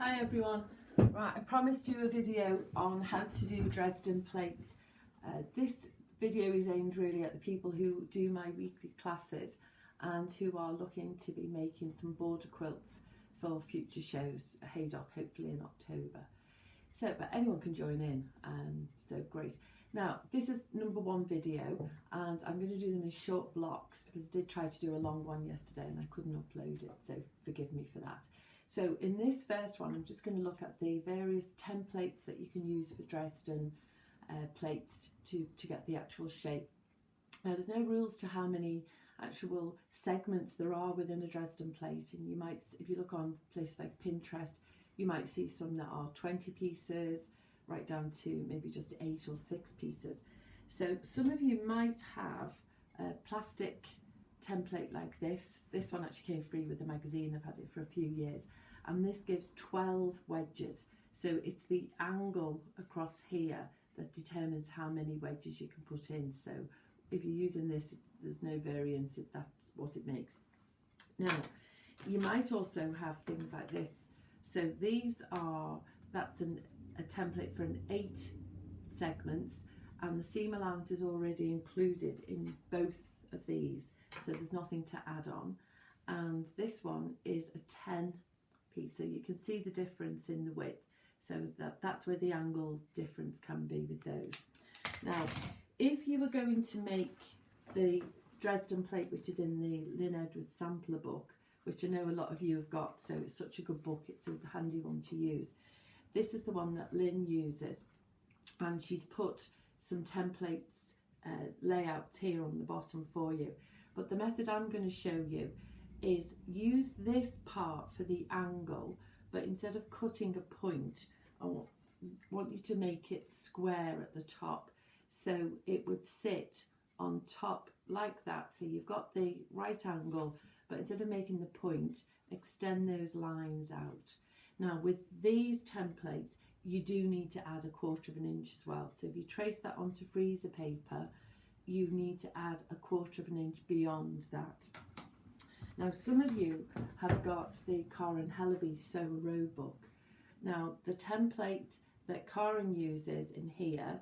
Hi everyone. Right, I promised you a video on how to do Dresden plates. This video is aimed really at the people who do my weekly classes and who are looking to be making some border quilts for future shows, Haydock hopefully in October. So, but anyone can join in, so great. Now, this is number one video and I'm going to do them in short blocks because I did try to do a long one yesterday and I couldn't upload it, so forgive me for that. So in this first one, I'm just going to look at the various templates that you can use for Dresden plates to get the actual shape. Now, there's no rules to how many actual segments there are within a Dresden plate, and you might, if you look on places like Pinterest, you might see some that are 20 pieces right down to maybe just 8 or 6 pieces. So some of you might have a plastic template like this. This one actually came free with the magazine. I've had it for a few years, and this gives 12 wedges. So it's the angle across here that determines how many wedges you can put in. So if you're using this, there's no variance, that's what it makes. Now, you might also have things like this. So these are, that's a template for an 8 segments, and the seam allowance is already included in both of these. So there's nothing to add on. And this one is a 10 piece. So you can see the difference in the width. So that's where the angle difference can be with those. Now, if you were going to make the Dresden plate, which is in the Lynn Edwards sampler book, which I know a lot of you have got, so it's such a good book, it's a handy one to use. This is the one that Lynn uses, and she's put some templates layouts here on the bottom for you. But the method I'm going to show you is use this part for the angle, but instead of cutting a point, I want you to make it square at the top. So it would sit on top like that. So you've got the right angle, but instead of making the point, extend those lines out. Now with these templates, you do need to add 1/4 inch as well. So if you trace that onto freezer paper, you need to add 1/4 inch beyond that. Now, some of you have got the Karen Hellaby Sew a Row book. Now, the template that Karen uses in here,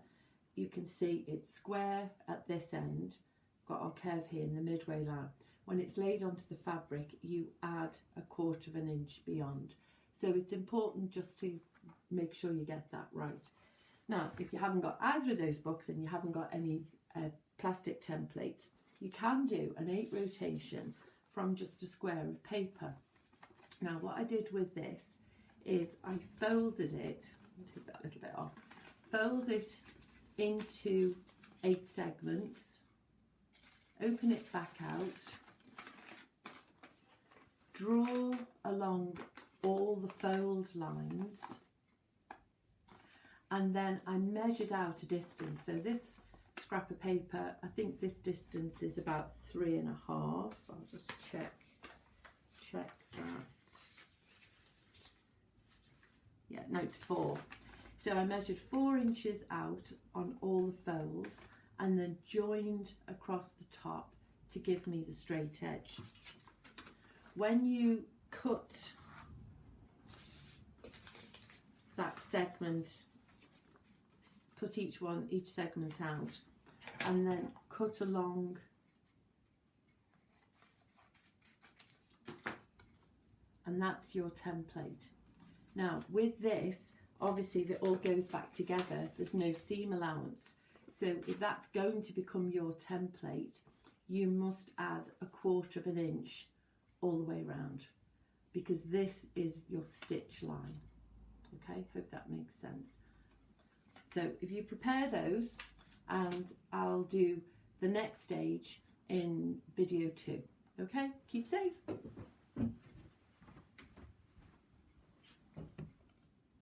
you can see it's square at this end, got our curve here in the midway line. When it's laid onto the fabric, you add 1/4 inch beyond. So it's important just to make sure you get that right. Now, if you haven't got either of those books and you haven't got any plastic templates, you can do an 8 rotation from just a square of paper. Now, what I did with this is I folded it, I'll take that little bit off, fold it into 8 segments, open it back out, draw along all the fold lines, and then I measured out a distance. So this scrap of paper, I think this distance is about 3.5. I'll just check that. Yeah, no, it's 4. So I measured 4 inches out on all the folds and then joined across the top to give me the straight edge. When you cut that segment, cut each segment out and then cut along and that's your template. Now with this, obviously if it all goes back together, there's no seam allowance. So if that's going to become your template, you must add 1/4 inch all the way around, because this is your stitch line. Okay, hope that makes sense. So if you prepare those, and I'll do the next stage in video 2. Okay, keep safe.